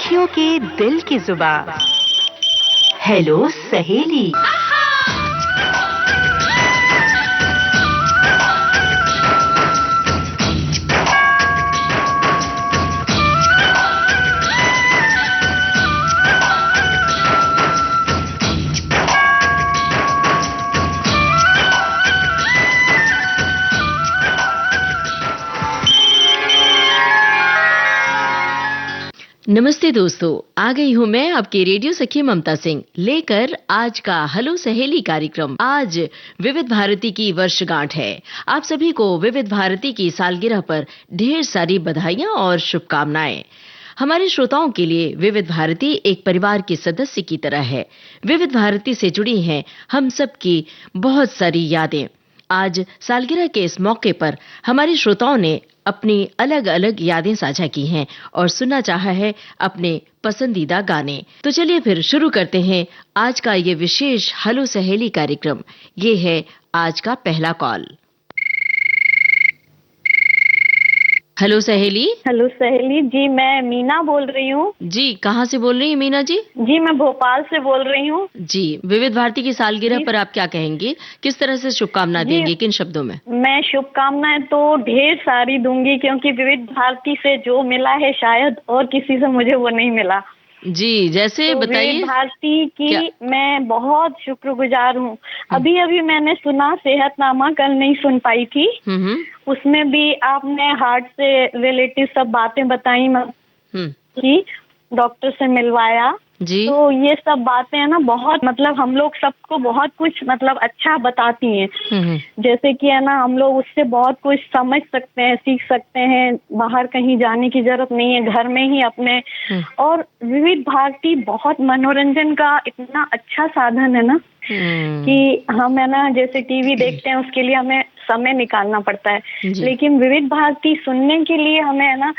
सखियों के दिल की जुबान। हेलो सहेली। नमस्ते दोस्तों, आ गई हूँ मैं आपके रेडियो सखी ममता सिंह लेकर आज का हेलो सहेली कार्यक्रम। आज विविध भारती की वर्षगांठ है। आप सभी को विविध भारती की सालगिरह पर ढेर सारी बधाइयां और शुभकामनाएं। हमारे श्रोताओं के लिए विविध भारती एक परिवार के सदस्य की तरह है। विविध भारती से जुड़ी हैं हम सब की बहुत सारी यादें। आज सालगिरह के इस मौके पर हमारे श्रोताओं ने अपनी अलग अलग यादें साझा की हैं और सुनना चाहा है अपने पसंदीदा गाने। तो चलिए फिर शुरू करते हैं आज का ये विशेष हेलो सहेली कार्यक्रम। ये है आज का पहला कॉल। हेलो सहेली। हेलो सहेली जी, मैं मीना बोल रही हूँ। जी, कहाँ से बोल रही हैं मीना जी? जी, मैं भोपाल से बोल रही हूँ। जी, विविध भारती की सालगिरह पर आप क्या कहेंगी? किस तरह से शुभकामना देंगे? किन शब्दों में? मैं शुभकामनाएं तो ढेर सारी दूंगी, क्योंकि विविध भारती से जो मिला है शायद और किसी से मुझे वो नहीं मिला। जी, जैसे तो बताइए। विविध भारती की मैं बहुत शुक्रगुजार हूँ। अभी अभी मैंने सुना सेहतनामा, कल नहीं सुन पाई थी। उसमें भी आपने हार्ट से रिलेटेड सब बातें बताई कि डॉक्टर से मिलवाया जी। तो ये सब बातें है ना, बहुत मतलब हम लोग सबको बहुत कुछ मतलब अच्छा बताती हैं। जैसे कि है ना, हम लोग उससे बहुत कुछ समझ सकते हैं, सीख सकते हैं। बाहर कहीं जाने की जरूरत नहीं है, घर में ही अपने। और विविध भारती बहुत मनोरंजन का इतना अच्छा साधन है ना कि हम है ना, जैसे टीवी देखते हैं उसके लिए हमें समय निकालना पड़ता है, लेकिन विविध भारती सुनने के लिए हमें है ना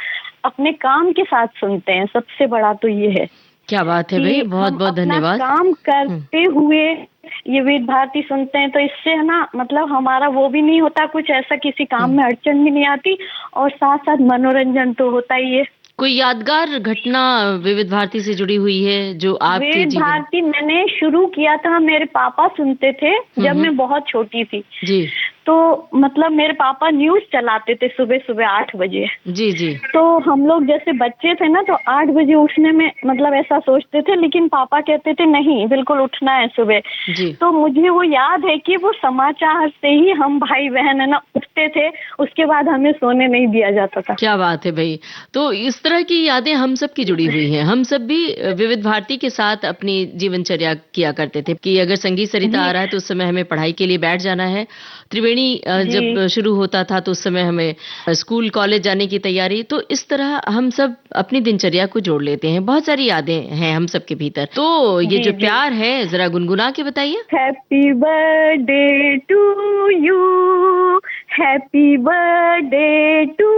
अपने काम के साथ सुनते हैं। सबसे बड़ा तो ये है। क्या बात है भाई, बहुत बहुत धन्यवाद। काम करते हुए ये विविध भारती सुनते हैं तो इससे है ना, मतलब हमारा वो भी नहीं होता, कुछ ऐसा किसी काम में अड़चन भी नहीं आती, और साथ साथ मनोरंजन तो होता ही है। कोई यादगार घटना विविध भारती से जुड़ी हुई है जो आपके विविध भारती मैंने शुरू किया था, मेरे पापा सुनते थे जब मैं बहुत छोटी थी जी। तो मतलब मेरे पापा न्यूज चलाते थे सुबह सुबह 8 बजे जी जी। तो हम लोग जैसे बच्चे थे ना, तो 8 बजे उठने में मतलब ऐसा सोचते थे, लेकिन पापा कहते थे नहीं, बिल्कुल उठना है सुबह जी। तो मुझे वो याद है कि वो समाचार से ही हम भाई बहन है ना उठते थे, उसके बाद हमें सोने नहीं दिया जाता था। क्या बात है भाई। तो इस तरह की यादें हम सब की जुड़ी हुई हैं। हम सब भी विविध भारती के साथ अपनी जीवनचर्या किया करते थे कि अगर संगीत सरिता आ रहा है तो उस समय हमें पढ़ाई के लिए बैठ जाना है। त्रिवेणी जब शुरू होता था तो उस समय हमें स्कूल कॉलेज जाने की तैयारी। तो इस तरह हम सब अपनी दिनचर्या को जोड़ लेते हैं। बहुत सारी यादें हैं हम सब के भीतर। तो ये जो प्यार है जरा गुनगुना के बताइए। Happy birthday to you, happy birthday to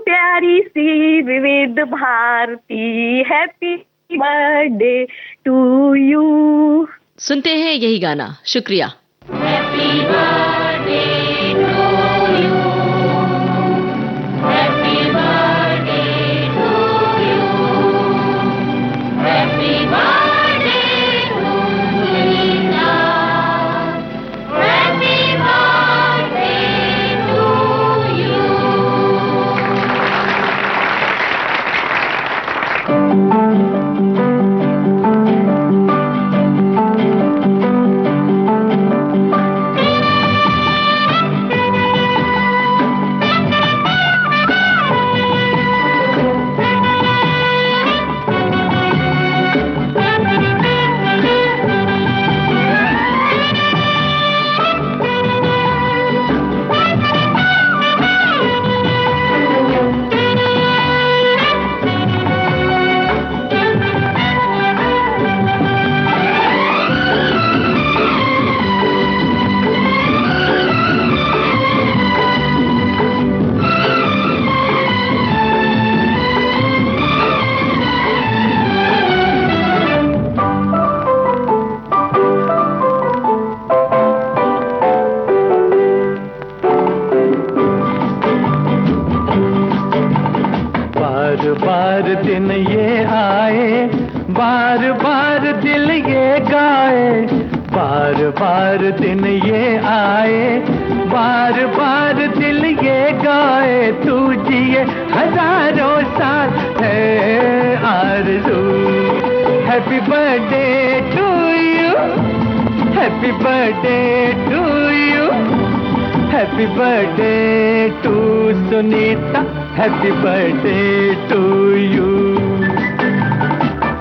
प्यारी सी Vividh Bharati, happy birthday to you. सुनते हैं यही गाना। शुक्रिया। हैप्पी बार बार दिन ये आए, बार बार दिल ये गाए, तू जिए हजारों साल है आरज़ू। Happy birthday to you, happy birthday to you, happy birthday to Sunita, happy birthday to you.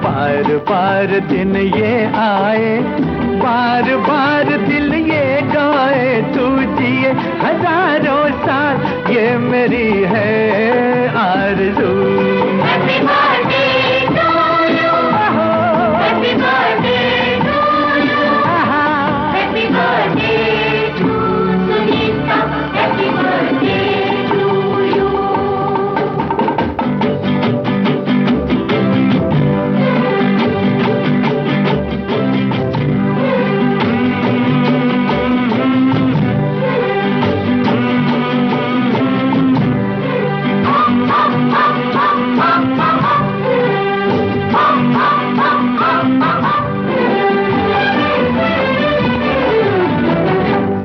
बार बार दिन ये आए, बार बार दिल ये गाए, तू जिए हजारों साल, ये मेरी है आरज़ू। Happy birthday to you, happy birthday to you, happy birthday to Sunita, happy birthday to you.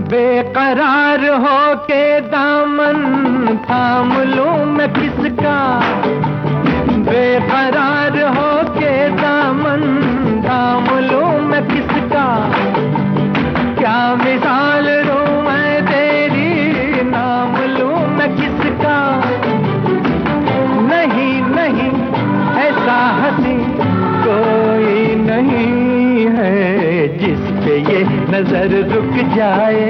बेकरार हो के दामन थाम लूं मैं किसका, बेकरार हो के दामन थाम लूं मैं किसका, क्या मिसाल दूं मैं तेरी, नाम लूं मैं किसका। नहीं नहीं ऐसा हंसी कोई नहीं है, जिस पे ये नजर रुक जाए,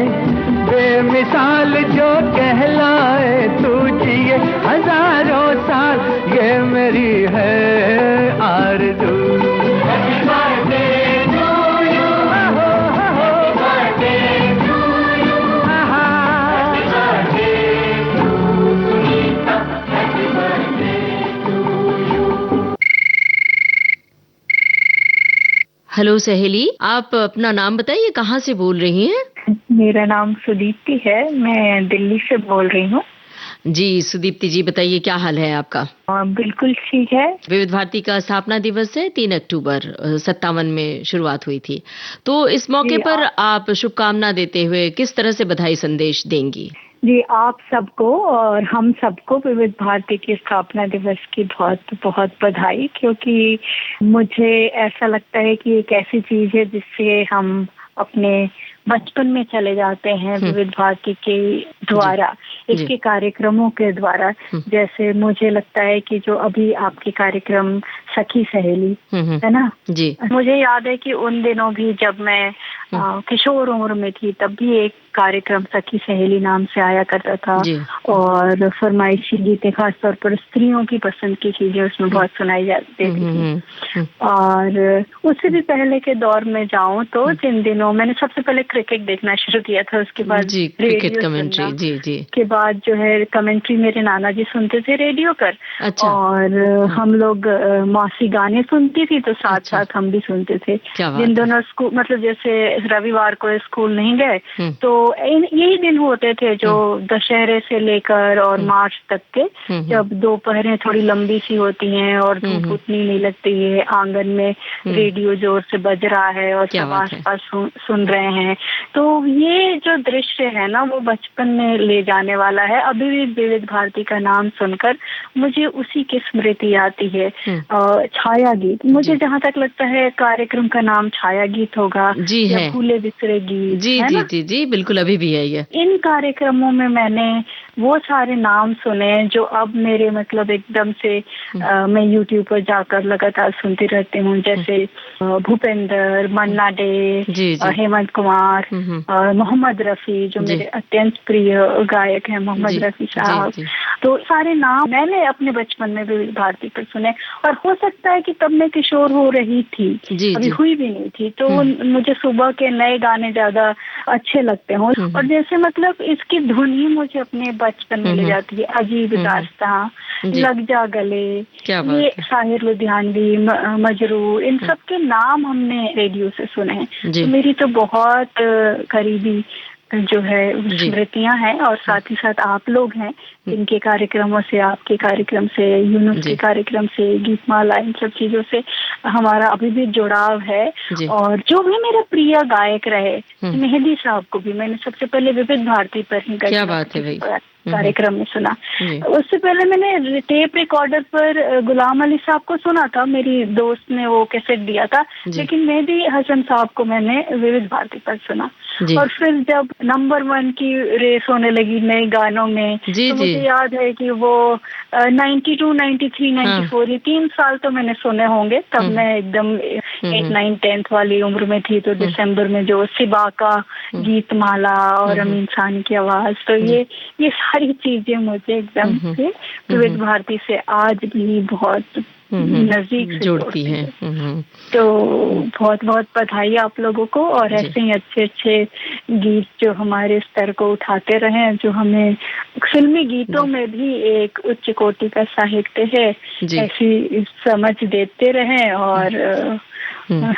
बेमिसाल जो कहलाए, तू जिए हजारों साल, ये मेरी है आरज़ू। Happy birthday to you, happy birthday to you, happy birthday to Sunita, happy birthday to you. Hello सहेली, आप अपना नाम बताइए, कहाँ से बोल रही हैं? मेरा नाम सुदीप्ति है, मैं दिल्ली से बोल रही हूँ। जी सुदीप्ति जी, बताइए क्या हाल है आपका? बिल्कुल ठीक है। विविध भारती का स्थापना दिवस है, 3 अक्टूबर 57 में शुरुआत हुई थी, तो इस मौके पर आप शुभकामना देते हुए किस तरह से बधाई संदेश देंगी? जी, आप सबको और हम सबको विविध भारती की स्थापना दिवस की बहुत बहुत बधाई, क्योंकि मुझे ऐसा लगता है कि एक ऐसी चीज है जिससे हम अपने बचपन में चले जाते हैं विविध भारती के द्वारा, इसके कार्यक्रमों के द्वारा। जैसे मुझे लगता है कि जो अभी आपके कार्यक्रम सखी सहेली है ना जी, मुझे याद है कि उन दिनों भी जब मैं किशोर उम्र में थी, तब भी एक कार्यक्रम सखी सहेली नाम से आया करता था, और फरमाइशी गीतें, खासतौर पर स्त्रियों की पसंद की चीजें उसमें बहुत सुनाई जाती थी। और उससे भी पहले के दौर में जाऊं तो जिन दिनों मैंने सबसे पहले क्रिकेट देखना शुरू किया था, उसके बाद क्रिकेट कमेंट्री, जी के बाद जो है कमेंट्री मेरे नाना जी सुनते थे रेडियो पर। अच्छा। और हम लोग मौसी गाने सुनती थी, तो साथ साथ हम भी सुनते थे। जिन दोनों स्कूल, मतलब जैसे रविवार को स्कूल नहीं गए, तो यही दिन होते थे जो दशहरे से लेकर और मार्च तक के, जब दोपहरें थोड़ी लंबी सी होती हैं और धूप उतनी नहीं लगती है, आंगन में रेडियो जोर से बज रहा है और सब आसपास सुन रहे हैं। तो ये जो दृश्य है ना, वो बचपन में ले जाने वाला है। अभी भी विविध भारती का नाम सुनकर मुझे उसी की स्मृति आती है। छाया गीत, मुझे जहाँ तक लगता है कार्यक्रम का नाम छाया गीत होगा, जी है, भूले बिसरे गीत, जी जी जी जी बिल्कुल, अभी भी है ये। इन कार्यक्रमों में मैंने वो सारे नाम सुने जो अब मेरे मतलब एकदम से मैं यूट्यूब पर जाकर लगातार सुनती रहती हूँ, जैसे भूपेंद्र, मन्ना डे, हेमंत कुमार, मोहम्मद रफी, जो मेरे अत्यंत प्रिय गायक हैं, मोहम्मद रफी साहब। तो सारे नाम मैंने अपने बचपन में भी भारती पर सुने, और हो सकता है कि तब मैं किशोर हो रही थी, अभी हुई भी नहीं थी, तो मुझे सुबह के नए गाने ज्यादा अच्छे लगते हों। और जैसे मतलब इसकी धुन ही मुझे अपने बचपन में ले जाती है। अजीब दास्तां, लग जा गले, ये साहिर लुधियानवी, मजरूर, इन सब के नाम हमने रेडियो से सुने हैं। तो मेरी तो बहुत करीबी जो है स्मृतियां हैं, और साथ ही साथ आप लोग हैं जिनके कार्यक्रमों से, आपके कार्यक्रम से, यूनुस के कार्यक्रम से, गीतमाला, इन सब चीजों से हमारा अभी भी जुड़ाव है। और जो भी मेरा प्रिय गायक रहे, मेहदी साहब को भी मैंने सबसे पहले विविध भारती पर ही कार्यक्रम में सुना। उससे पहले मैंने टेप रिकॉर्डर पर गुलाम अली साहब को सुना था, मेरी दोस्त ने वो कैसेट दिया था, लेकिन मेहदी हसन साहब को मैंने विविध भारती पर सुना। और फिर जब नंबर 1 की रेस होने लगी नए गानों में, तो मुझे याद है कि वो 92, 93, 94 ये 3 साल तो मैंने सुने होंगे। तब मैं एकदम 8, 9, 10th वाली उम्र में थी। तो दिसंबर में जो सिबा का गीतमाला और अमीन सानी की आवाज, तो ये सारी चीजें मुझे एकदम से विविध भारती से आज भी बहुत नजदीक से जोड़ती हैं। तो बहुत बहुत बधाई आप लोगों को, और ऐसे ही अच्छे अच्छे गीत जो हमारे स्तर को उठाते रहें, जो हमें फिल्मी गीतों में भी एक उच्च कोटि का साहित्य है, ऐसी समझ देते रहें और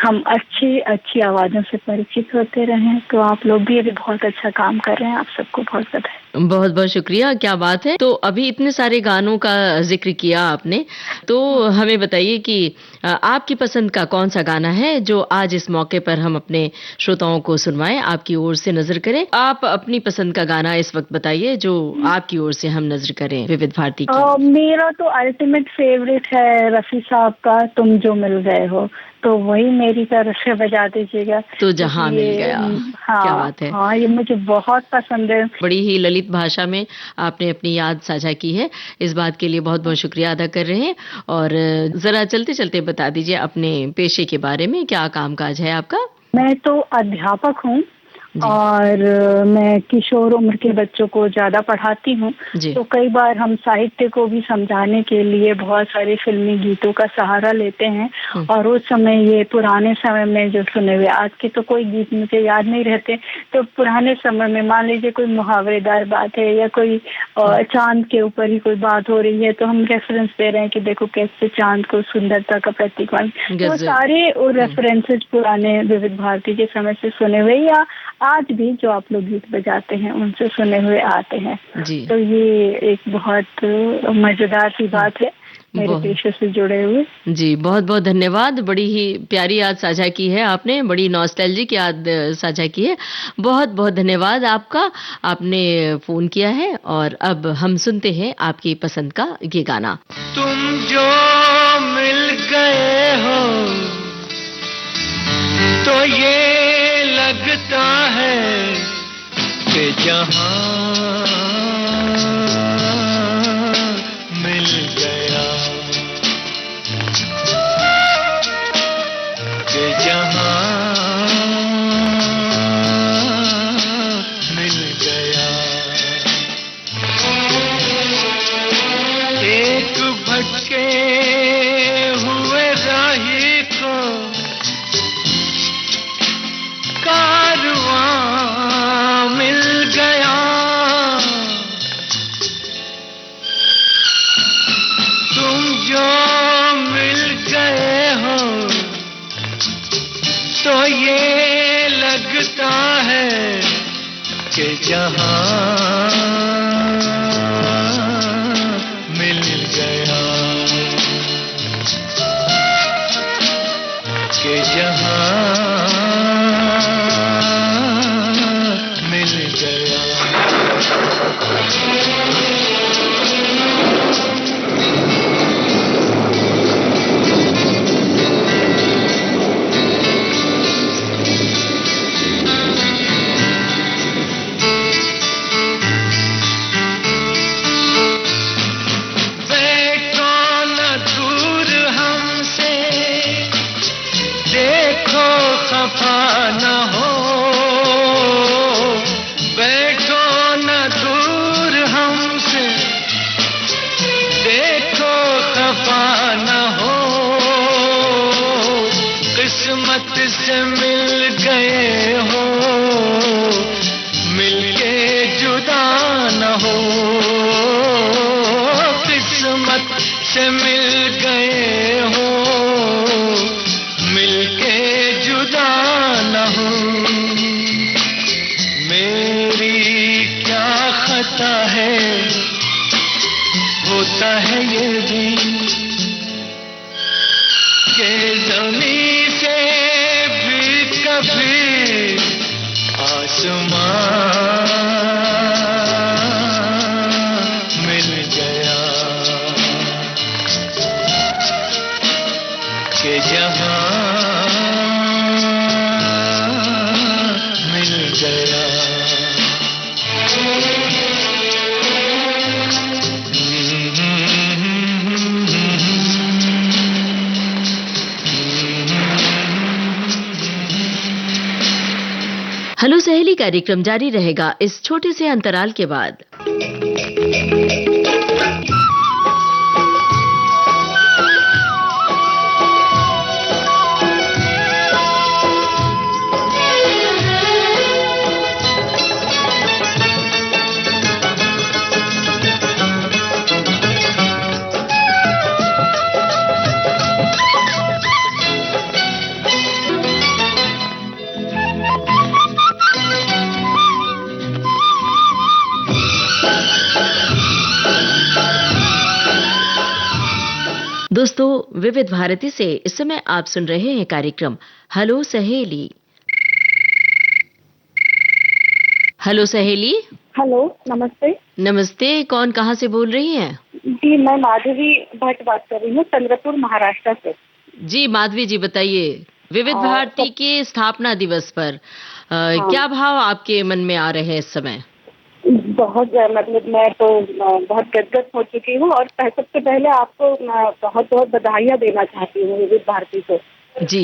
हम अच्छी आवाजों से परिचित होते रहें। तो आप लोग भी अभी बहुत अच्छा काम कर रहे हैं, आप सबको बहुत बधाई। बहुत बहुत शुक्रिया, क्या बात है। तो अभी इतने सारे गानों का जिक्र किया आपने, तो हमें बताइए कि आपकी पसंद का कौन सा गाना है जो आज इस मौके पर हम अपने श्रोताओं को सुनवाएं, आपकी ओर से नजर करें। आप अपनी पसंद का गाना इस वक्त बताइए जो आपकी ओर से हम नजर करें विविध भारती की। मेरा तो अल्टीमेट फेवरेट है रफी साहब का तुम जो मिल गए हो, तो वही मेरी तरफ से बजा दीजिएगा। तो जहां मिल गया। हाँ, क्या बात है। हाँ, ये मुझे बहुत पसंद है। बड़ी ही ललित भाषा में आपने अपनी याद साझा की है, इस बात के लिए बहुत बहुत शुक्रिया अदा कर रहे हैं। और जरा चलते चलते बता दीजिए अपने पेशे के बारे में, क्या कामकाज है आपका? मैं तो अध्यापक हूँ और मैं किशोर उम्र के बच्चों को ज्यादा पढ़ाती हूँ। तो कई बार हम साहित्य को भी समझाने के लिए बहुत सारे फिल्मी गीतों का सहारा लेते हैं। और उस समय ये पुराने समय में जो सुने हुए, आज के तो कोई गीत मुझे याद नहीं रहते, तो पुराने समय में मान लीजिए कोई मुहावरेदार बात है या कोई चांद के ऊपर ही कोई बात हो रही है, तो हम रेफरेंस दे रहे हैं कि देखो कैसे चांद को सुंदरता का प्रतीक मान, तो सारे रेफरेंसेस पुराने विविध भारती के समय से सुने हुए या आज भी जो आप लोग गीत बजाते हैं उनसे सुने हुए आते हैं। तो ये एक बहुत मजेदार सी बात है मेरे पेशे से जुड़े हुए। जी, बहुत बहुत धन्यवाद। बड़ी ही प्यारी याद साझा की है आपने, बड़ी नॉस्टैल्जिक याद साझा की है। बहुत बहुत धन्यवाद आपका, आपने फोन किया है। और अब हम सुनते हैं आपकी पसंद का ये गाना। तुम जो मिल गए हो तो ये लगता है कि जहां मिल गया, कि जहां मिल गया। एक भटके हुए राही को कारवां मिल गया, तुम जो मिल गए हो तो ये लगता है कि जहां मिल गया, कि जहां से मिल गए हो, मिलके जुदा न हो, किस्मत से मिल गए हो, मिलके जुदा न हो। मेरे आता है, होता है ये भी कि ज़मीं से भी कभी आसमान मिल गया, कि जहां मिल गया। हेलो सहेली कार्यक्रम जारी रहेगा इस छोटे से अंतराल के बाद। दोस्तों, विविध भारती से इस समय आप सुन रहे हैं कार्यक्रम हेलो सहेली। हेलो सहेली। हेलो, नमस्ते। नमस्ते, कौन कहाँ से बोल रही हैं? जी, मैं माधवी भट्ट बात कर रही हूँ, चंद्रपुर महाराष्ट्र से। जी माधवी जी, बताइए विविध भारती के स्थापना दिवस पर क्या भाव आपके मन में आ रहे हैं इस समय? बहुत मतलब मैं तो बहुत गदगद हो चुकी हूँ और सबसे पहले आपको बहुत बहुत बधाइयाँ देना चाहती हूँ विविध भारती को। जी।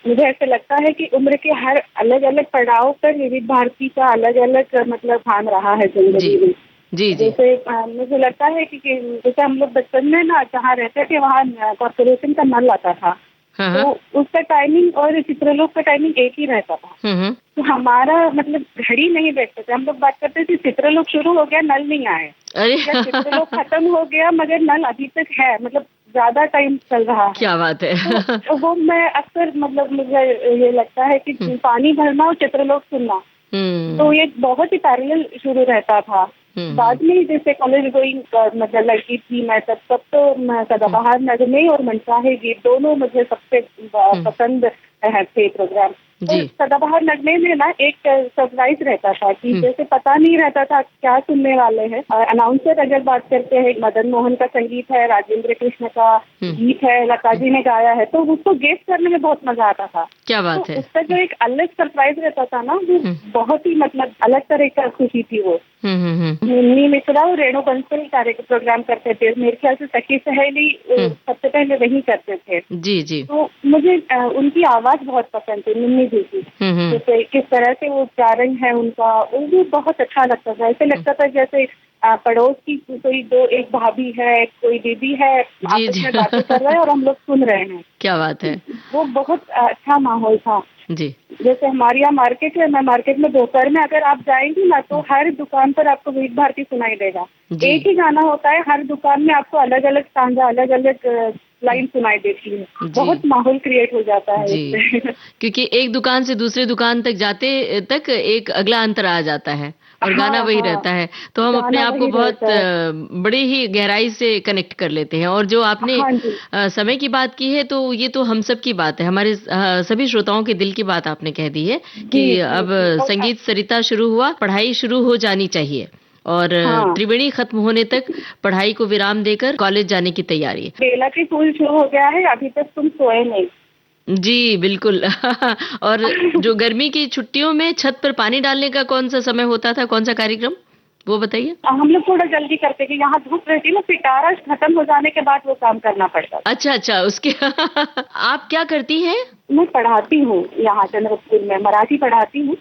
मुझे ऐसा लगता है कि उम्र के हर अलग अलग पड़ाव पर विविध भारती का अलग अलग मतलब स्थान रहा है जिंदगी में। जी जी। जैसे मुझे लगता है कि जैसे हम लोग बचपन में ना जहाँ रहते थे वहाँ कॉर्पोरेशन का नल आता था, तो उसका टाइमिंग और चित्रलोक का टाइमिंग एक ही रहता था। तो हमारा मतलब घड़ी नहीं देखते थे, हम लोग बात करते थे चित्रलोक शुरू हो गया नल नहीं आए, या चित्रलोक खत्म हो गया मगर नल अभी तक है, मतलब ज्यादा टाइम चल रहा है। क्या बात है। तो वो मैं अक्सर मतलब मुझे ये लगता है कि पानी भरना और चित्रलोक सुनना, तो ये बहुत ही पैरेलल शुरू रहता था। बाद में जैसे कॉलेज गोइंग मतलब लड़की थी मैं तब तो सदाबहार नगमे और मनचाहे गीत दोनों मुझे सबसे पसंद थे प्रोग्राम। तो सदाबहार नगमे में ना एक सरप्राइज रहता था कि जैसे पता नहीं रहता था क्या सुनने वाले हैं। अनाउंसर अगर बात करते हैं, मदन मोहन का संगीत है, राजेंद्र कृष्ण का गीत है, लता जी ने गाया है, तो उसको गेस करने में बहुत मजा आता था। क्या बात तो है। उसका जो एक अलग सरप्राइज रहता था ना, वो बहुत ही मतलब अलग तरह का खुशी थी वो। मिन्नी मिश्रा और रेणु बंसल प्रोग्राम करते थे, मेरे ख्याल से सखी सहेली सबसे पहले वही करते थे। जी जी। तो मुझे उनकी आवाज बहुत पसंद थी, मिन्नी जी की। जैसे किस तरह से वो उच्चारण है उनका, वो भी बहुत अच्छा लगता था। ऐसे लगता था जैसे पड़ोस की कोई दो एक भाभी है, कोई दीदी है, आपस में बातें कर रहे हैं और हम लोग सुन रहे हैं। क्या बात है। वो बहुत अच्छा माहौल था जी। जैसे हमारे यहाँ मार्केट है, मैं मार्केट में दोपहर में अगर आप जाएंगी ना तो हर दुकान पर आपको विविध भारती सुनाई देगा। एक ही गाना होता है, हर दुकान में आपको अलग अलग स्टांजा, अलग अलग लाइन सुनाई देती है। बहुत माहौल क्रिएट हो जाता है इससे। क्योंकि एक दुकान से दूसरे दुकान तक जाते तक एक अगला अंतर आ जाता है और गाना वही रहता है, तो हम अपने आप को बहुत बड़ी ही गहराई से कनेक्ट कर लेते हैं। और जो आपने समय की बात की है, तो ये तो हम सब की बात है, हमारे सभी श्रोताओं के दिल की बात आपने कह दी है कि अब संगीत सरिता शुरू हुआ, पढ़ाई शुरू हो जानी चाहिए और त्रिवेणी खत्म होने तक पढ़ाई को विराम देकर कॉलेज जाने की तैयारी है। बेला की फूल शुरू हो गया है, अभी तक तुम सोए नहीं। जी बिल्कुल। और जो गर्मी की छुट्टियों में छत पर पानी डालने का कौन सा समय होता था, कौन सा कार्यक्रम, वो बताइए। हम लोग थोड़ा जल्दी करते कि यहाँ धूप रहती है ना, पिटारा खत्म हो जाने के बाद वो काम करना पड़ता। अच्छा अच्छा, उसके आप क्या करती हैं? मैं पढ़ाती हूँ यहाँ चंद्रपुर में, मराठी पढ़ाती हूँ।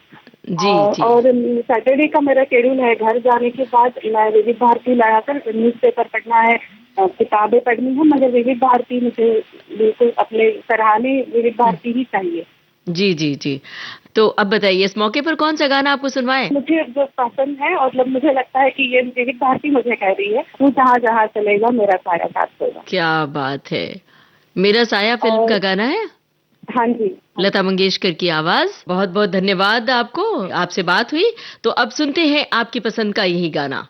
जी जी। और सैटरडे का मेरा शेड्यूल है, घर जाने के बाद मैं विविध भारती लगाकर न्यूज़पेपर पढ़ना है, किताबें पढ़नी है, मगर विविध भारती मुझे बिल्कुल अपने सराहने विविध भारती ही चाहिए। जी जी जी। तो अब बताइए इस मौके पर कौन सा गाना आपको सुनवाएं? मुझे जो पसंद है और मतलब मुझे लगता है कि ये विविध भारती मुझे कह रही है, तू जहाँ जहाँ चलेगा मेरा साया साथ होगा। क्या बात है। मेरा साया फिल्म का गाना है। हाँ जी। लता मंगेशकर की आवाज। बहुत बहुत धन्यवाद आपको, आपसे बात हुई। तो अब सुनते हैं आपकी पसंद का यही गाना।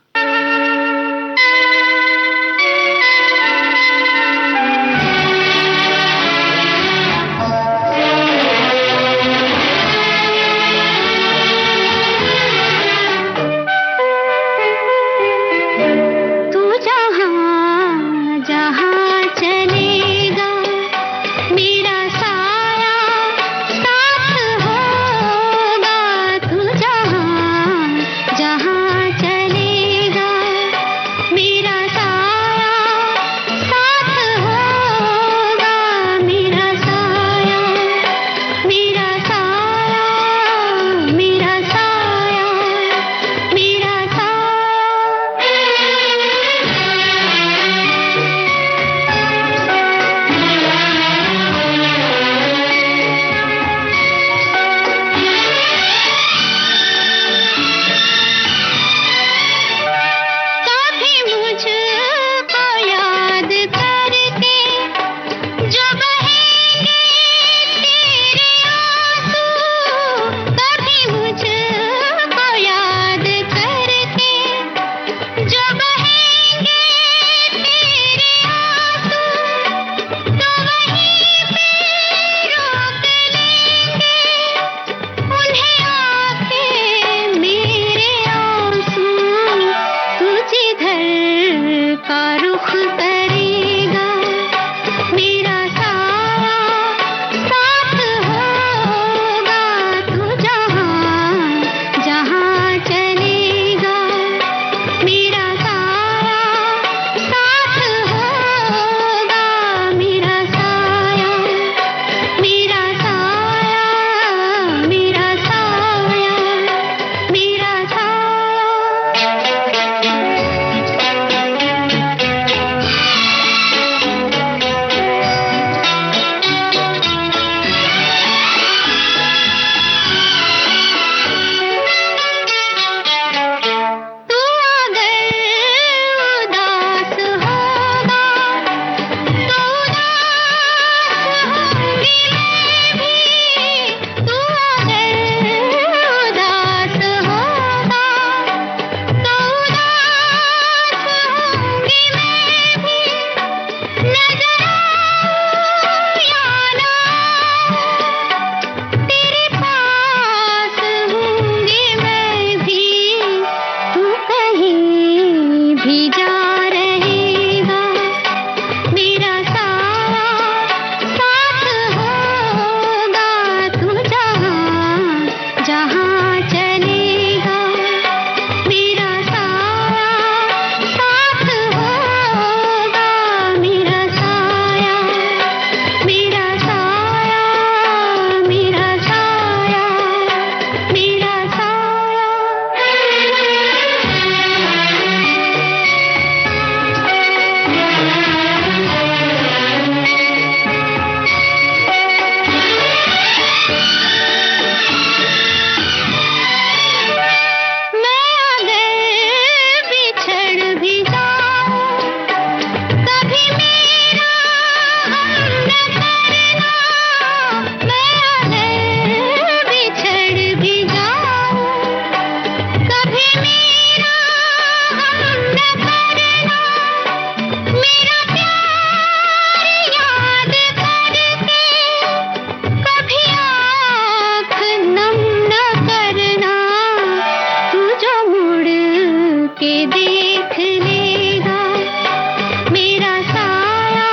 के देख लेगा मेरा साया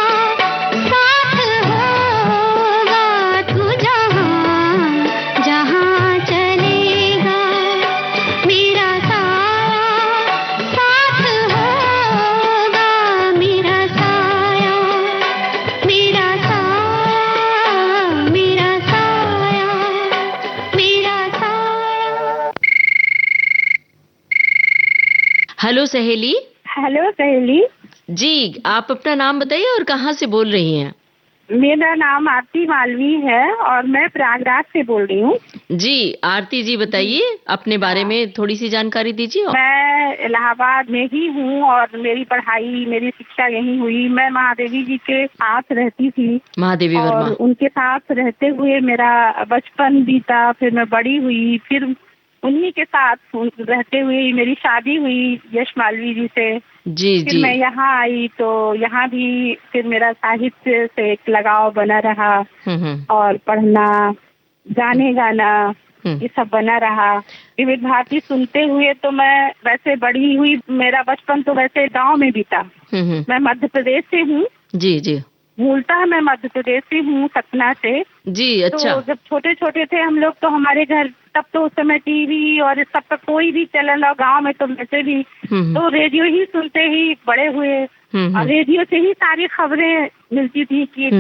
साथ होगा तू जहाँ जहाँ चलेगा मेरा साया साथ होगा मेरा साया मेरा साया मेरा साया मेरा साया। हेलो सहेली। हेलो सहेली। जी, आप अपना नाम बताइए और कहाँ से बोल रही हैं? मेरा नाम आरती मालवी है और मैं प्रयागराज से बोल रही हूँ। जी आरती जी, बताइए अपने बारे में थोड़ी सी जानकारी दीजिए। मैं इलाहाबाद में ही हूँ और मेरी पढ़ाई मेरी शिक्षा यहीं हुई। मैं महादेवी जी के साथ रहती थी। महादेवी वर्मा। और उनके साथ रहते हुए मेरा बचपन बीता, फिर मैं बड़ी हुई, फिर उन्हीं के साथ रहते हुए मेरी शादी हुई यश मालवी जी से। जी फिर जी। मैं यहाँ आई तो यहाँ भी फिर मेरा साहित्य से एक लगाव बना रहा और पढ़ना, गाने गाना, ये सब बना रहा। विविध भारती सुनते हुए तो मैं वैसे बड़ी हुई। मेरा बचपन तो वैसे गांव में बीता। मैं मध्य प्रदेश से हूँ। जी जी। मूलतः मैं मध्य प्रदेश से हूँ, सतना से। जी अच्छा। तो जब छोटे छोटे थे हम लोग तो हमारे घर तब तो उस समय टीवी और इस सब का कोई भी चलन, और गांव में तो वैसे भी तो रेडियो ही सुनते ही बड़े हुए। और रेडियो से ही सारी खबरें मिलती थी कि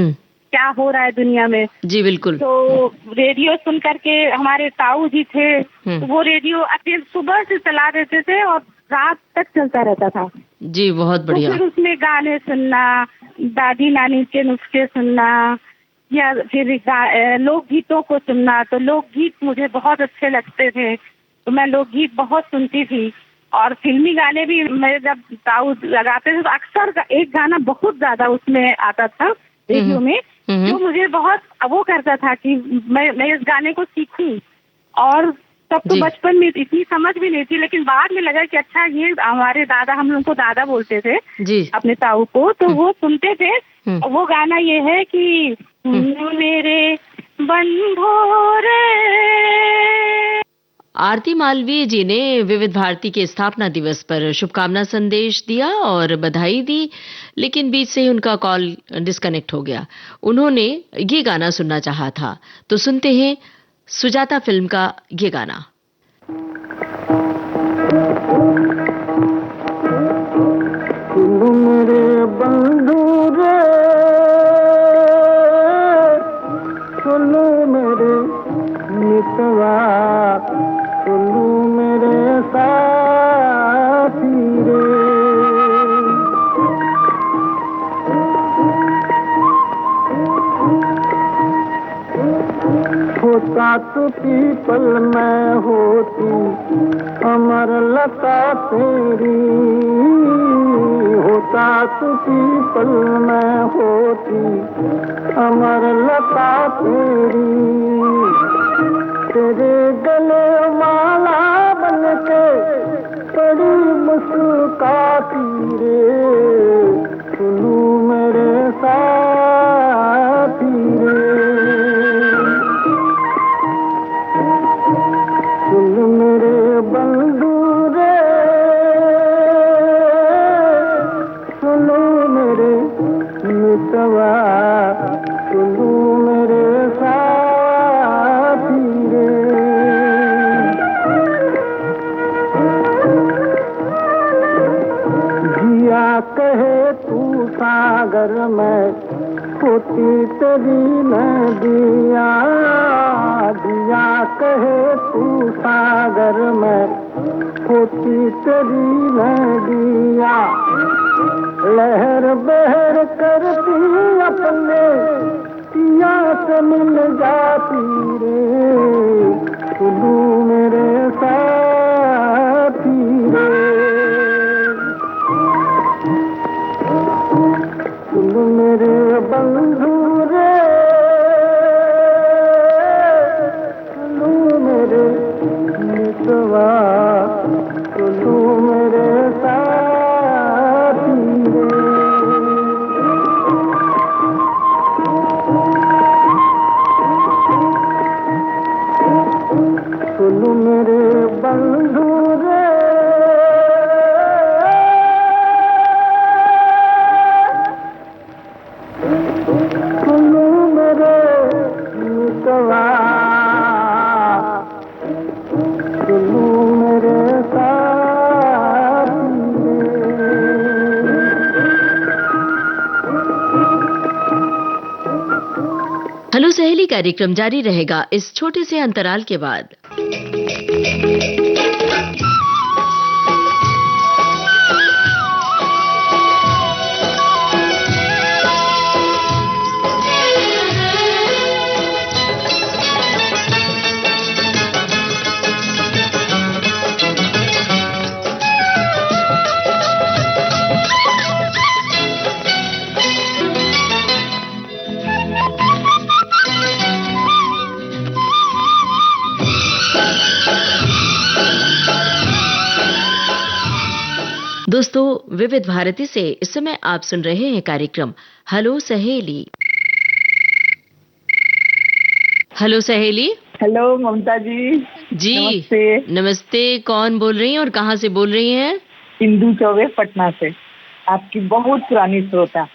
क्या हो रहा है दुनिया में। जी बिल्कुल। तो रेडियो सुन करके हमारे ताऊ जी थे, तो वो रेडियो अकेले सुबह से चला देते थे और रात तक चलता रहता था। जी बहुत बढ़िया। तो फिर उसमें गाने सुनना, दादी नानी के नुस्खे सुनना, या फिर लोकगीतों को सुनना। तो लोकगीत मुझे बहुत अच्छे लगते थे, तो मैं लोकगीत बहुत सुनती थी। और फिल्मी गाने भी मैं जब ताऊ लगाते थे तो अक्सर एक गाना बहुत ज्यादा उसमें आता था रेडियो में, जो मुझे बहुत वो करता था कि मैं इस गाने को सीखूं। और तब तो बचपन में इतनी समझ भी नहीं थी, लेकिन बाद में लगा कि अच्छा ये हमारे दादा, हम लोग को दादा बोलते थे जी अपने ताऊ को, तो वो सुनते थे। वो गाना ये है कि मेरे बंधो रे। आरती मालवीय जी ने विविध भारती के स्थापना दिवस पर शुभकामना संदेश दिया और बधाई दी, लेकिन बीच से ही उनका कॉल डिस्कनेक्ट हो गया। उन्होंने ये गाना सुनना चाहा था, तो सुनते हैं सुजाता फिल्म का ये गाना। मेरे बंधु रे, सुनो मेरे मितवा, सुनो मेरे साथी रे। होता तो पीपल में होती अमर लता तेरी, होता तो पीपल में होती अमर लता तेरी। तेरे गले माला बनके बड़ी मुस्कुराती रे, सुनू मेरे साथी रे। सुन मेरे बंधु रे, सुनो मेरे मितवा, सुनो मेरे साथी रे। जिया कहे तू सागर में होती तेरी नदिया, दिया कहे तू सागर में होती तेरी नदिया। लहर बहर करती अपने पिया से मिल जाती रे, सुनू मेरे साथी रे। सुन मेरे बंधु रे, सुनो मेरे मितवा, सुनो मेरे साथी रे। सुनो मेरे बंधु रे, सहेली कार्यक्रम जारी रहेगा इस छोटे से अंतराल के बाद। दोस्तों, विविध भारती से इस समय आप सुन रहे हैं कार्यक्रम हेलो सहेली। हेलो सहेली। हेलो ममता जी। जी नमस्ते। नमस्ते। कौन बोल रही हैं और कहाँ से बोल रही हैं? इंदू चौबे, पटना से, आपकी बहुत पुरानी श्रोता।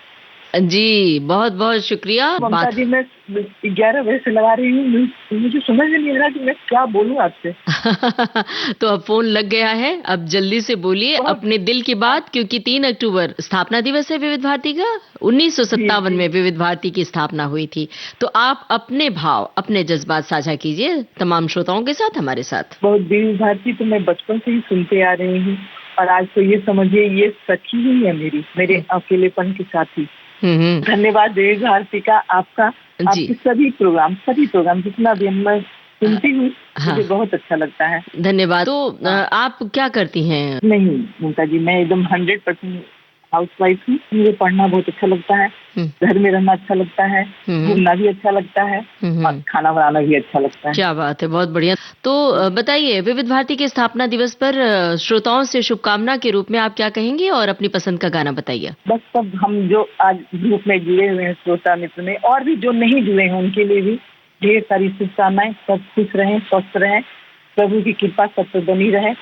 जी बहुत बहुत शुक्रिया। ममता जी, मैं 11 बजे से लगा रही हूँ, मुझे समझ नहीं आ रहा कि मैं क्या बोलूँ आपसे। तो अब फोन लग गया है, अब जल्दी से बोलिए अपने दिल की बात, क्योंकि 3 अक्टूबर स्थापना दिवस है विविध भारती का। 1957 में विविध भारती की स्थापना हुई थी। तो आप अपने भाव, अपने जज्बात साझा कीजिए तमाम श्रोताओं के साथ, हमारे साथ। बहुत विविध भारती तो मैं बचपन से ही सुनते आ रही हूँ, और आज तो ये समझिए ये सखी ही है मेरे अकेलेपन के साथी। धन्यवाद विविध भारती का, आपका, आपके सभी प्रोग्राम जितना भी मैं सुनती हूँ, मुझे बहुत अच्छा लगता है। धन्यवाद। तो आप क्या करती हैं? नहीं ममता जी, मैं एकदम 100% हाउसवाइफ हूँ। मुझे पढ़ना बहुत अच्छा लगता है, घर में रहना अच्छा लगता है, घूमना भी अच्छा लगता है, और खाना बनाना भी अच्छा लगता है। क्या बात है, बहुत बढ़िया। तो बताइए, विविध भारती के स्थापना दिवस पर श्रोताओं से शुभकामना के रूप में आप क्या कहेंगे, और अपनी पसंद का गाना बताइए। बस सब हम जो आज ग्रुप में जुड़े हुए हैं श्रोता मित्र में, और भी जो नहीं जुड़े हैं उनके लिए भी ढेर सारी शुभकामनाएं। सब खुश रहें, स्वस्थ रहें, प्रभु की कृपा सब पर बनी रहे।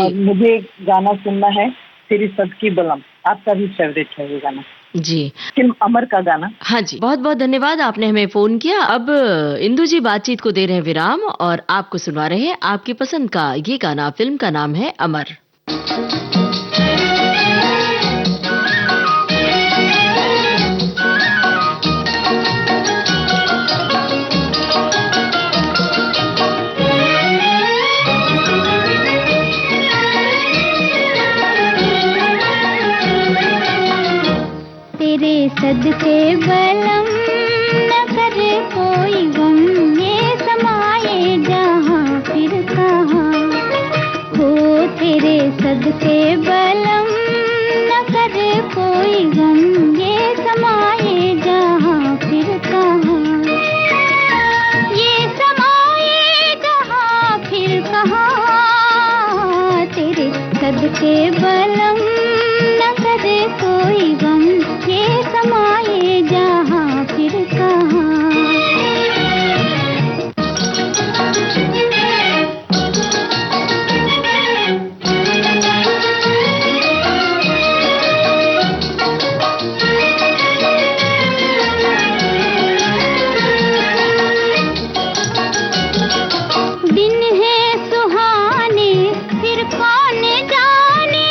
और मुझे गाना सुनना है, तेरी सबकी बलम, आपका भी फेवरेट है ये गाना जी, फिल्म अमर का गाना। हाँ जी, बहुत बहुत धन्यवाद, आपने हमें फोन किया। अब इंदु जी बातचीत को दे रहे हैं विराम, और आपको सुनवा रहे हैं आपकी पसंद का ये गाना। फिल्म का नाम है अमर। तेरे सदके बलम न करे कोई गम, ये समाये जहाँ फिर कहाँ हो। तेरे सदके बलम न करे कोई गम, ये समाये जहाँ फिर कहाँ, ये समाये जहाँ फिर कहाँ। तेरे सदके बलम न करे कोई गम, ये समाये जहाँ फिर कहाँ। दिन है सुहाने फिर कौन जाने,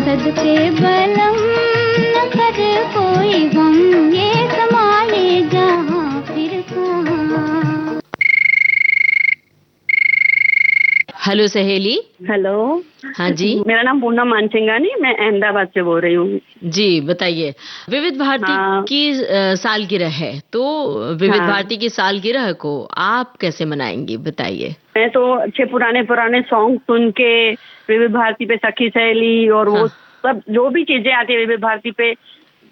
सदके बलम न करे कोई गम, ये समाये जहाँ फिर कहाँ। हेलो सहेली। हेलो। हाँ जी। मेरा नाम पूनम मानसिंगानी, मैं अहमदाबाद से बोल रही हूँ। जी बताइए। विविध भारती की सालगिरह है, तो विविध भारती की सालगिरह को आप कैसे मनाएंगी, बताइए। मैं तो अच्छे पुराने सॉन्ग सुन के विविध भारती पे सखी सहेली और वो सब जो भी चीजें आती है विविध भारती पे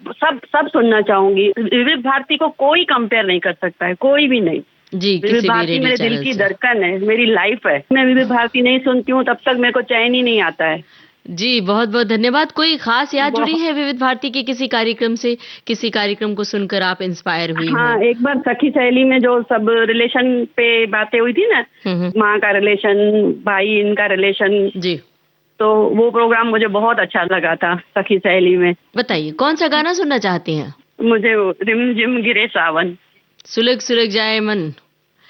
सब सुनना चाहूंगी। विविध भारती को कोई कंपेयर नहीं कर सकता है, कोई भी नहीं जी। विविध भारती मेरे दिल की धड़कन है, मेरी लाइफ है। मैं विविध भारती नहीं सुनती हूँ तब तक मेरे को चैन ही नहीं आता है। जी बहुत बहुत धन्यवाद। कोई खास याद जुड़ी है विविध भारती के किसी कार्यक्रम से, किसी कार्यक्रम को सुनकर आप इंस्पायर हुई? हाँ, एक बार सखी सहेली में जो सब रिलेशन पे बातें हुई थी ना, माँ का रिलेशन, भाई इनका रिलेशन जी, तो वो प्रोग्राम मुझे बहुत अच्छा लगा था सखी सहेली में। बताइए कौन सा गाना सुनना चाहती हैं? मुझे रिम झिम गिरे सावन, सुलग सुलग जाए मन।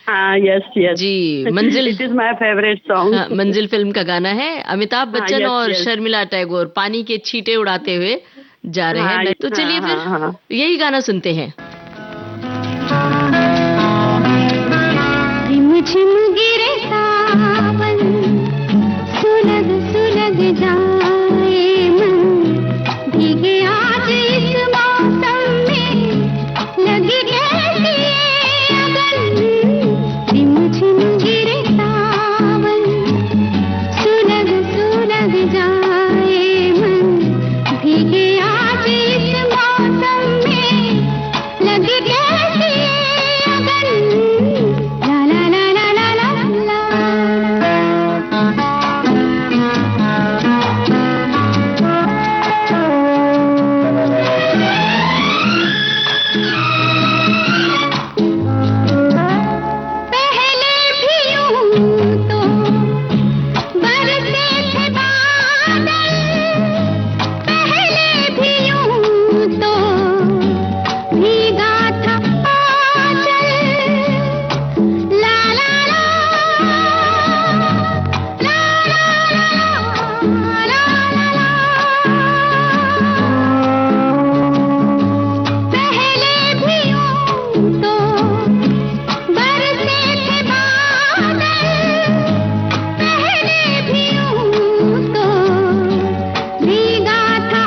हाँ यस जी। मंजिल it is my favourite song. मंजिल फिल्म का गाना है। अमिताभ बच्चन और शर्मिला टैगोर पानी के छींटे उड़ाते हुए जा रहे हैं। तो चलिए फिर यही गाना सुनते हैं। रिम झिम गिरे सावन, सुलग सुलग जाए मन, भीगे आज इस मौसम में, लगी कैसी अगन। रिम झिम गिरे सावन, सुलग सुलग जाए मन, भीगे आज इस मौसम में, लगी कैसी अगन। ला ला ला ला ला ला पहले भी यूं तो बरसे थे बादल, पहले भी यूं तो भीगा था आंचल। ला ला ला ला ला ला ला। पहले भी यूं तो बरसे थे बादल, पहले भी यूं तो भीगा था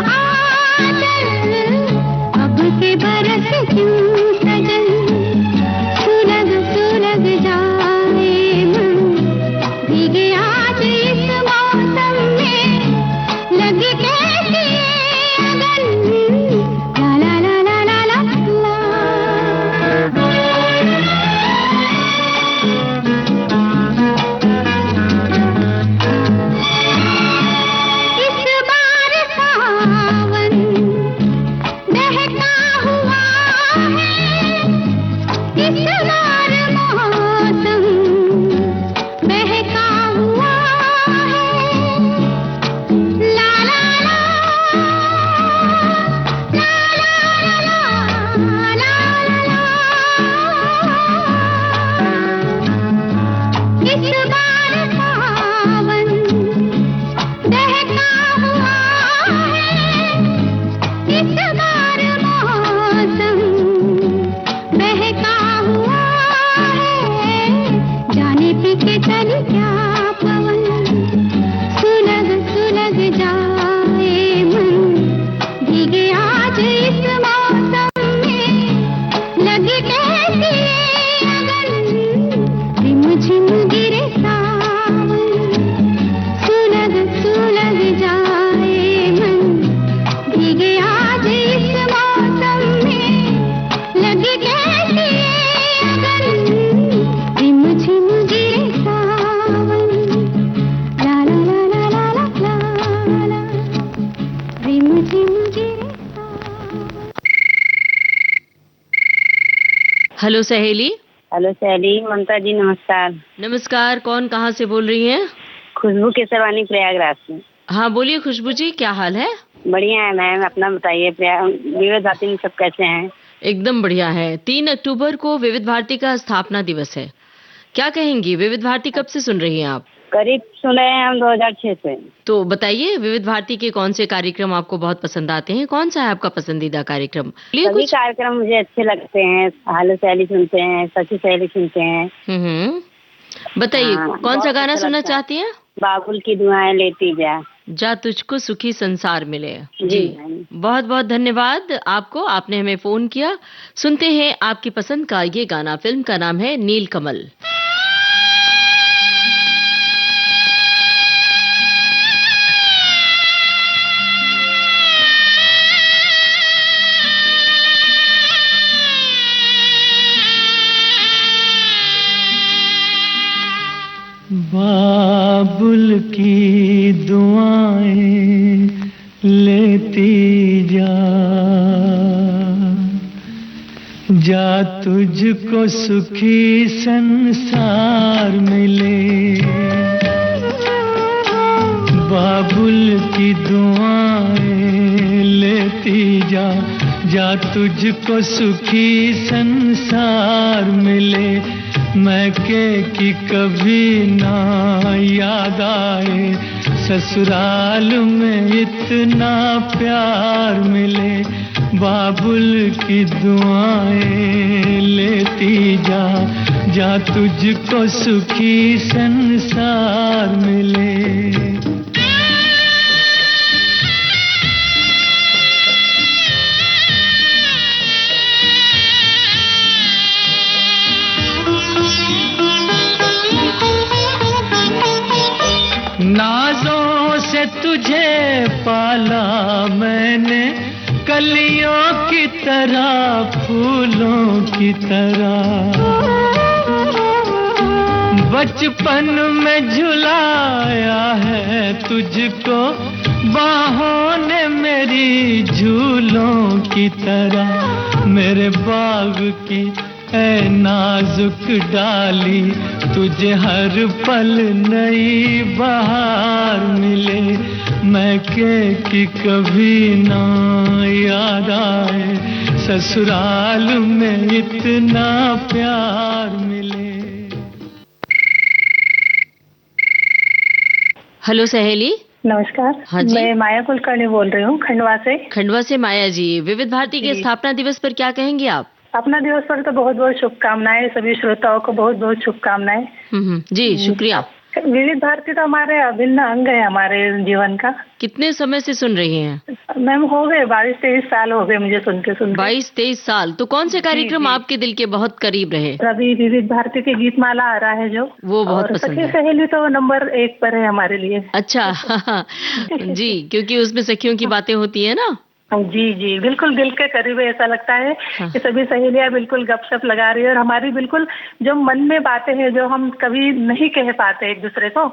आंचल। अब के बरस क्यों सजन, सुलग सुलग जाए मन, भीगे आज इस मौसम में, लगी कैसी अगन। ला ला ला ला ला ला इस बार सावन बहका हुआ है, इस बार मौसम बहका हुआ है। ला ला ला ला ला ला ला। इस बार सावन बहका हुआ है, इस बार मौसम बहका हुआ है। जाने पीछे चल क्या पवन, सुलग सुलग जाए मन, भीगे आज इस मौसम में, लगी कैसी अगन। रिम झिम गिरे सावन, सुलग सुलग जाए मन, भीगे आज इस मौसम में, लगी कैसी अगन। रिम झिम गिरे सावन, ला ला ला ला ला ला ला, रिम झिम गिरे सावन। हेलो सहेली। हेलो सहेली। ममता जी नमस्कार। नमस्कार। कौन कहाँ से बोल रही हैं? खुशबू केसरवानी प्रयागराज से। हाँ बोलिए खुशबू जी, क्या हाल है? बढ़िया है मैम, अपना बताइए। विविध भारती में सब कैसे हैं? एकदम बढ़िया है। 3 अक्टूबर को विविध भारती का स्थापना दिवस है। क्या कहेंगी, विविध भारती कब से सुन रही हैं आप? करीब सुने हैं हम 2006 से। तो बताइए विविध भारती के कौन से कार्यक्रम आपको बहुत पसंद आते हैं? कौन सा है आपका पसंदीदा कार्यक्रम? सभी कार्यक्रम मुझे अच्छे लगते हैं। हालो सहेली सुनते हैं, सखी सहेली सुनते हैं। बताइए कौन सा गाना सुनना चाहती हैं? बाबुल की दुआएं लेती जा तुझको सुखी संसार मिले। जी बहुत बहुत धन्यवाद आपको, आपने हमें फोन किया। सुनते हैं आपकी पसंद का ये गाना। फिल्म का नाम है नीलकमल। बाबुल की दुआएं लेती जा तुझको सुखी संसार मिले। बाबुल की दुआएं लेती जा तुझको सुखी संसार मिले। मैके की कभी ना याद आए, ससुराल में इतना प्यार मिले। बाबुल की दुआएं लेती जा तुझको सुखी संसार मिले। नाजों से तुझे पाला मैंने, कलियों की तरह फूलों की तरह। बचपन में झुलाया है तुझको बाहों ने मेरी झूलों की तरह। मेरे बाग की ऐ नाजुक डाली, तुझे हर पल नई बहार मिले। मैके की कभी ना याद आए, ससुराल में इतना प्यार मिले। हेलो सहेली। नमस्कार। हाँ जी? मैं माया कुलकर्णी बोल रही हूँ, खंडवा से। खंडवा से माया जी, विविध भारती के स्थापना दिवस पर क्या कहेंगे आप? अपना दिवस पर तो बहुत बहुत शुभकामनाएं, सभी श्रोताओं को बहुत बहुत शुभकामनाएं। जी शुक्रिया। विविध भारती तो हमारे अभिन्न अंग है हमारे जीवन का। कितने समय से सुन रही हैं? मैम हो गए 22-23 साल हो गए मुझे सुनते। 22-23 साल। तो कौन से कार्यक्रम आपके दिल के बहुत करीब रहे? अभी विविध भारती की गीतमाला आ रहा है जो, वो बहुत पसंद है। सखी सहेली तो नंबर 1 पर है हमारे लिए। अच्छा जी, क्योंकि उसमें सखियों की बातें होती है ना। जी बिल्कुल दिल के करीब है। ऐसा लगता है कि सभी सहेलियां बिल्कुल गपशप लगा रही है, और हमारी बिल्कुल जो मन में बातें हैं जो हम कभी नहीं कह पाते एक दूसरे को,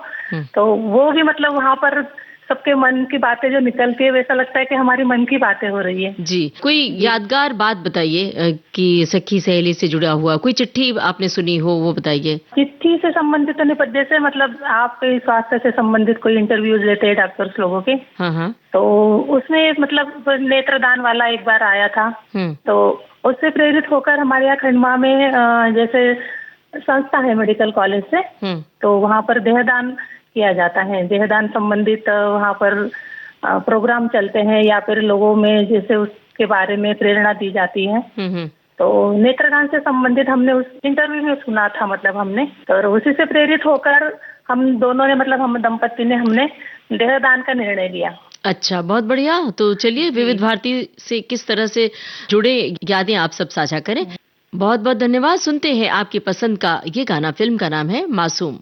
तो वो भी मतलब वहाँ पर सबके मन की बातें जो निकलती है, वैसा लगता है कि हमारी मन की बातें हो रही है। जी कोई यादगार बात बताइए कि सखी सहेली से जुड़ा हुआ कोई चिट्ठी आपने सुनी हो, वो बताइए। चिट्ठी से संबंधित तो नहीं, पर जैसे मतलब आपके स्वास्थ्य से संबंधित कोई इंटरव्यूज लेते हैं डॉक्टर्स लोगों के। हाँ। तो उसमें मतलब नेत्रदान वाला एक बार आया था, तो उससे प्रेरित होकर हमारे यहाँ खंडवा में जैसे संस्था है मेडिकल कॉलेज से, तो वहाँ पर देहदान किया जाता है। देहदान संबंधित वहाँ पर प्रोग्राम चलते हैं, या फिर लोगों में जैसे उसके बारे में प्रेरणा दी जाती है। तो नेत्रदान से संबंधित हमने उस इंटरव्यू में सुना था, मतलब हमने, तो उसी से प्रेरित होकर हम दोनों ने, मतलब हम दंपति ने, हमने देहदान का निर्णय लिया। अच्छा, बहुत बढ़िया। तो चलिए विविध भारती से किस तरह से जुड़े यादें आप सब साझा करें। बहुत बहुत धन्यवाद। सुनते हैं आपकी पसंद का ये गाना। फिल्म का नाम है मासूम।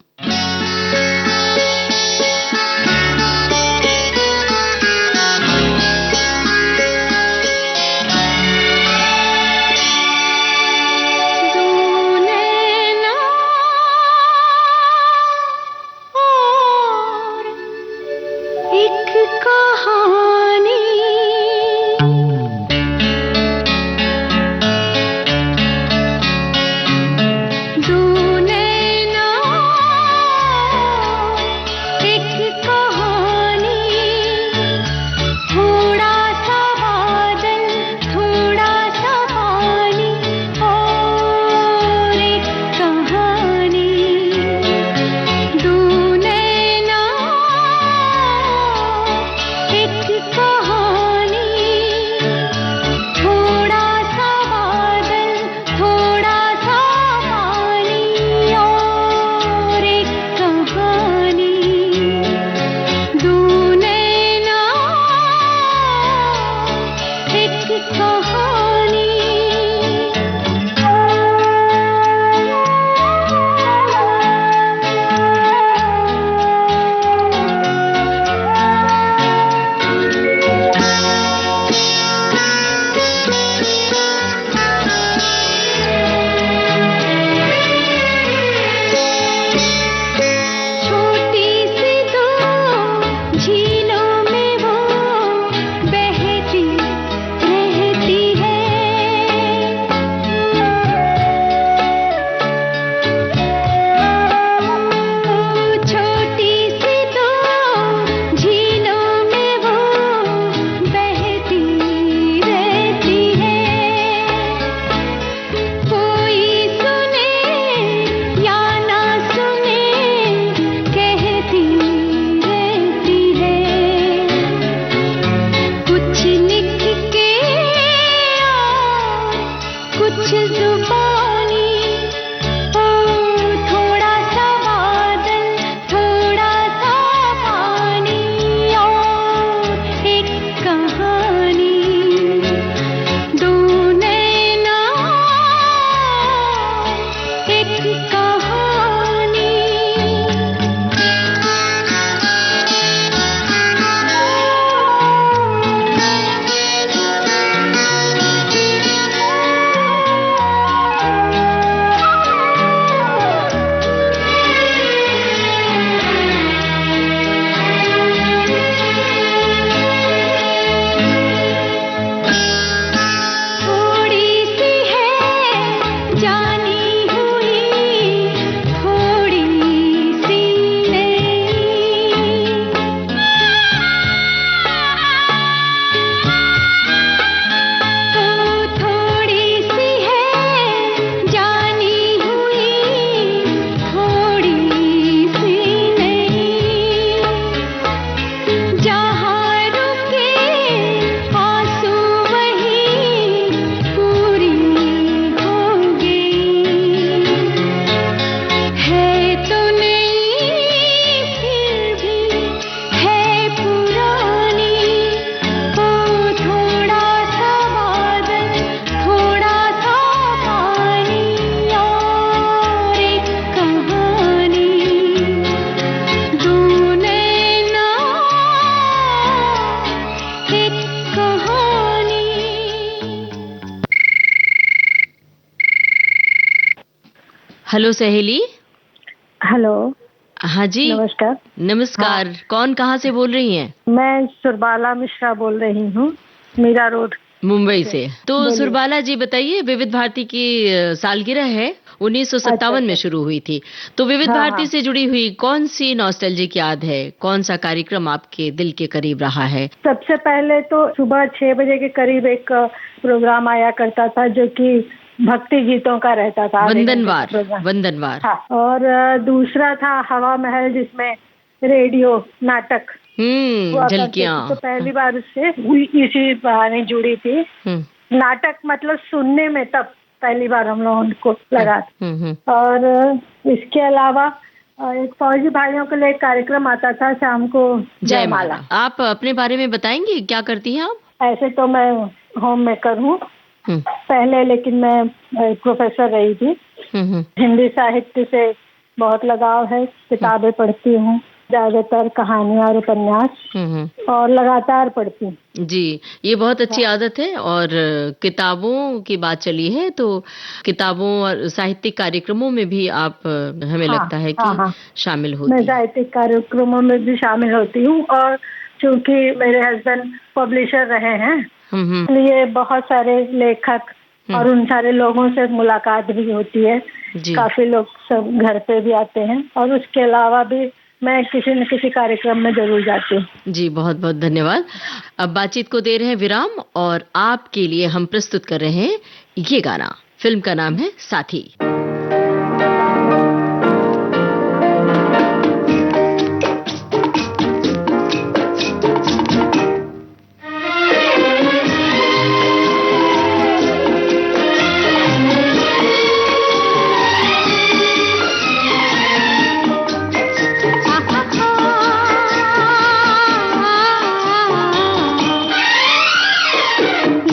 दो नैना हेलो सहेली। हेलो। हाँ जी, नमस्कार। नमस्कार। कौन कहाँ से बोल रही हैं? मैं सुरबाला मिश्रा बोल रही हूँ, मीरा रोड, मुंबई से। तो सुरबाला जी बताइए, विविध भारती की सालगिरह है, 1957 में शुरू हुई थी। तो विविध भारती से जुड़ी हुई कौन सी नॉस्टैल्जिक याद है? कौन सा कार्यक्रम आपके दिल के करीब रहा है? सबसे पहले तो सुबह 6 बजे के करीब एक प्रोग्राम आया करता था जो कि भक्ति गीतों का रहता था, वंदनवार। हाँ। और दूसरा था हवा महल, जिसमें रेडियो नाटक झलकियाँ। तो पहली बार उससे इसी बहाने जुड़ी थी। नाटक मतलब सुनने में तब पहली बार हम लोगों को लगा। और इसके अलावा एक फौजी भाइयों के लिए एक कार्यक्रम आता था शाम को, जयमाला। आप अपने बारे में बताएंगी, क्या करती हैं आप? ऐसे तो मैं होम मेकर हूँ पहले, लेकिन मैं प्रोफेसर रही थी। हिंदी साहित्य से बहुत लगाव है, किताबें पढ़ती हूँ, ज्यादातर कहानियां और उपन्यास, और लगातार पढ़ती हूँ। जी, ये बहुत अच्छी आदत है। और किताबों की बात चली है तो किताबों और साहित्यिक कार्यक्रमों में भी आप, हमें लगता है कि शामिल होती हैं। मैं साहित्यिक कार्यक्रमों में भी शामिल होती हूँ, और चूंकि मेरे हस्बैंड पब्लिशर रहे हैं, इसलिए बहुत सारे लेखक और उन सारे लोगों से मुलाकात भी होती है। काफी लोग सब घर पे भी आते हैं, और उसके अलावा भी मैं किसी न किसी कार्यक्रम में जरूर जाती हूँ। जी, बहुत बहुत धन्यवाद। अब बातचीत को दे रहे हैं विराम, और आपके लिए हम प्रस्तुत कर रहे हैं ये गाना। फिल्म का नाम है साथी।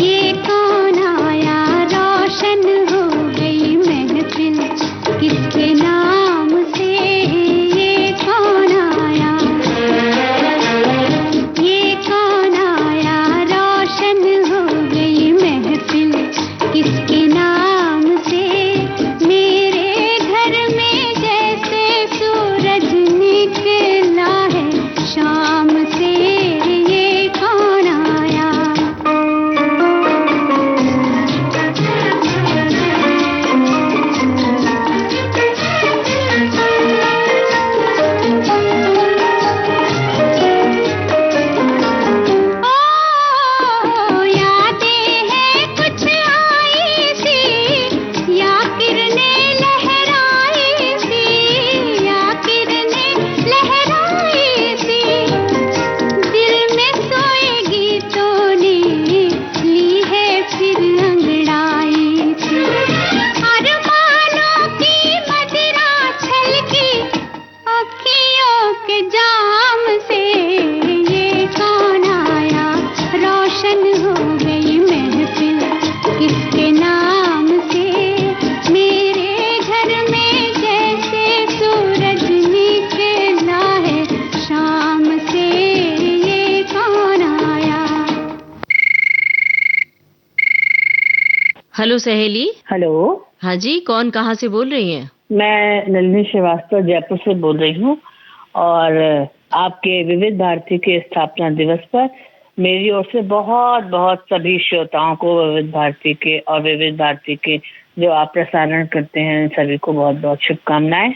ये कौन आया, रोशन हो गई महफिल, किसके नाम से? ये कौन आया, ये कौन आया, रोशन हो गई महफिल, किसके नाम से? मेरे घर में जैसे सूरज निकला है शाम से, ये कौन आया? ओ यादें हैं कुछ आई सी, या किरणें लहराई सी, या किरणें लहराई सी, दिल में सोएगी तो ने ली है फिर अंगड़ाई सी, अरमानों की मदिरा छलकी अखियों के जाम से, ये कौन आया, रोशन हो गई महफिल, किसके नाम से? मेरे घर में जैसे सूरज निकला है शाम से, ये कौन आया? हेलो सहेली। हेलो। हाँ जी, कौन कहाँ से बोल रही हैं? मैं नलिनी श्रीवास्तव जयपुर से बोल रही हूँ, और आपके विविध भारती के स्थापना दिवस पर मेरी ओर से बहुत बहुत सभी श्रोताओं को विविध भारती के और विविध भारती के जो आप प्रसारण करते हैं सभी को बहुत बहुत शुभकामनाएं।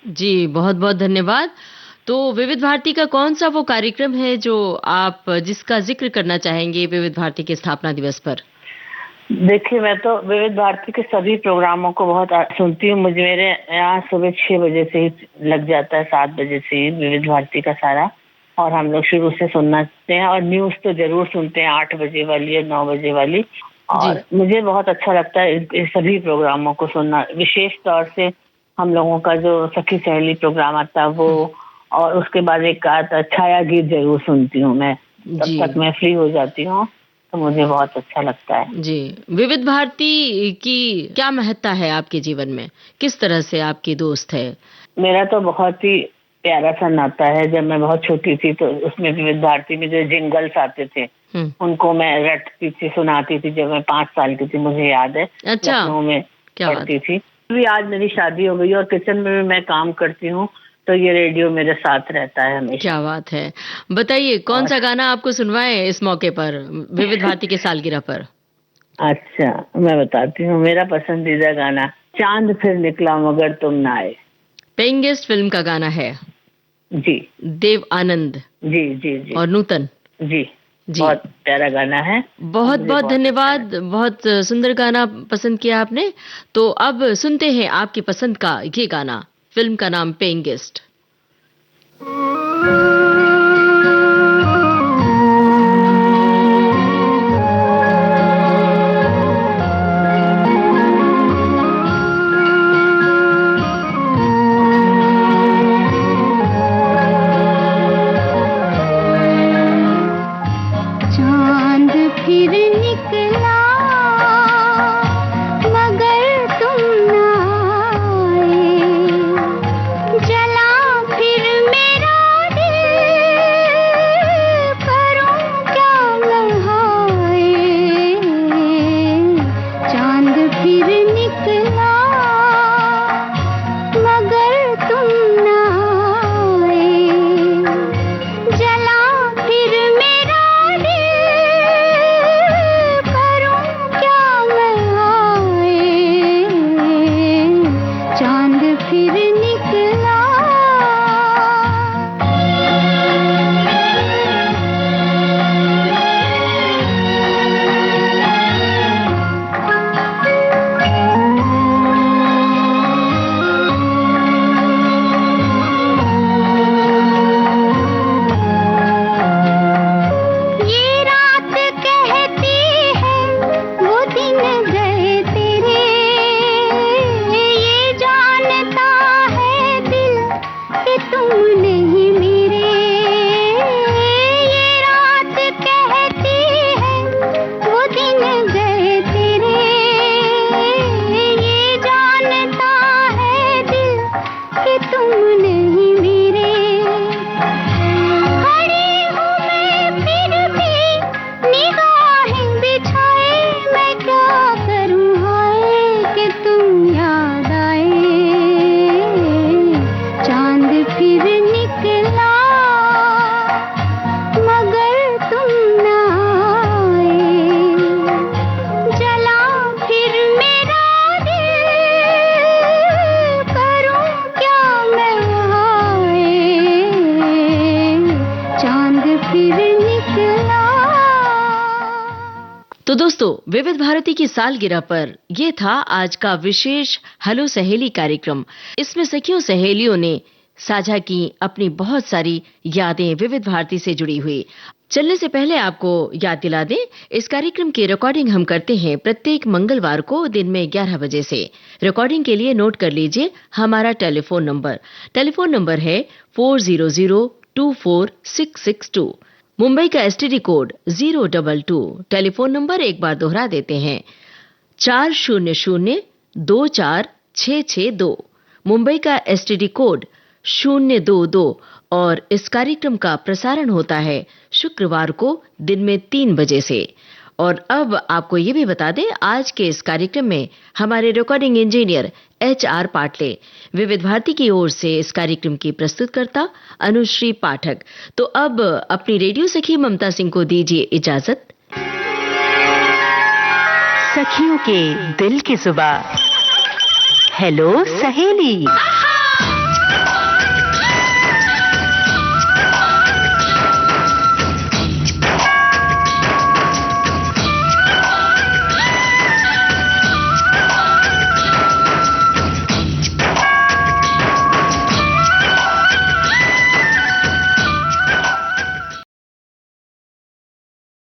जी, बहुत बहुत धन्यवाद। तो विविध भारती का कौन सा वो कार्यक्रम है जो आप, जिसका जिक्र करना चाहेंगे विविध भारती के स्थापना दिवस पर? देखिए, मैं तो विविध भारती के सभी प्रोग्रामों को बहुत सुनती हूँ। मुझे मेरे यहाँ सुबह 6 बजे से ही लग जाता है, 7 बजे से ही विविध भारती का सारा, और हम लोग शुरू से सुनना चाहते हैं। और न्यूज़ तो जरूर सुनते हैं, 8 बजे वाली और 9 बजे वाली। और मुझे बहुत अच्छा लगता है इस सभी प्रोग्रामों को सुनना। विशेष तौर से हम लोगों का जो सखी सहेली प्रोग्राम आता है वो, और उसके बाद एक आता छाया गीत जरूर सुनती हूँ मैं, तब तक मैं फ्री हो जाती हूँ, तो मुझे बहुत अच्छा लगता है। जी, विविध भारती की क्या महत्ता है आपके जीवन में? किस तरह से आपकी दोस्त है? मेरा तो बहुत ही प्यारा सा नाता है। जब मैं बहुत छोटी थी तो उसमें विविध भारती में जो जिंगल्स आते थे उनको मैं रटती थी, सुनाती थी। जब मैं 5 साल की थी, मुझे याद है, अच्छा, लखनऊ में पढ़ती थी, भी आज मेरी शादी हो गई और किचन में भी मैं काम करती हूँ, तो ये रेडियो मेरे साथ रहता है हमेशा। क्या बात है। बताइए कौन सा गाना आपको सुनवाएं इस मौके पर, विविध भारती के सालगिरह पर? अच्छा, मैं बताती हूँ। मेरा पसंदीदा गाना चांद फिर निकला मगर तुम ना आए। पेइंग गेस्ट फिल्म का गाना है जी। देव आनंद जी जी जी और नूतन जी जी। बहुत प्यारा गाना है। बहुत बहुत धन्यवाद। बहुत सुंदर गाना पसंद किया आपने। तो अब सुनते हैं आपकी पसंद का ये गाना। फिल्म का नाम पेइंग गेस्ट। फिर निकला मगर तुम ना आए, जला फिर मेरा तो दोस्तों, विविध भारती की सालगिरह पर ये था आज का विशेष हेलो सहेली कार्यक्रम। इसमें सखियों सहेलियों ने साझा की अपनी बहुत सारी यादें विविध भारती से जुड़ी हुई। चलने से पहले आपको याद दिला दें, इस कार्यक्रम की रिकॉर्डिंग हम करते हैं प्रत्येक मंगलवार को दिन में 11 बजे से। रिकॉर्डिंग के लिए नोट कर लीजिए हमारा टेलीफोन नंबर है 40024662। मुंबई का एसटीडी कोड 022। टेलीफोन नंबर एक बार दोहरा देते हैं 40024662। मुंबई का एसटीडी कोड 022। और इस कार्यक्रम का प्रसारण होता है शुक्रवार को दिन में 3 बजे से। और अब आपको ये भी बता दें, आज के इस कार्यक्रम में हमारे रिकॉर्डिंग इंजीनियर HR पाटले, विविध भारती की ओर से इस कार्यक्रम की प्रस्तुतकर्ता अनुश्री पाठक। तो अब अपनी रेडियो सखी ममता सिंह को दीजिए इजाजत। सखियों के दिल की जुबान, हेलो सहेली।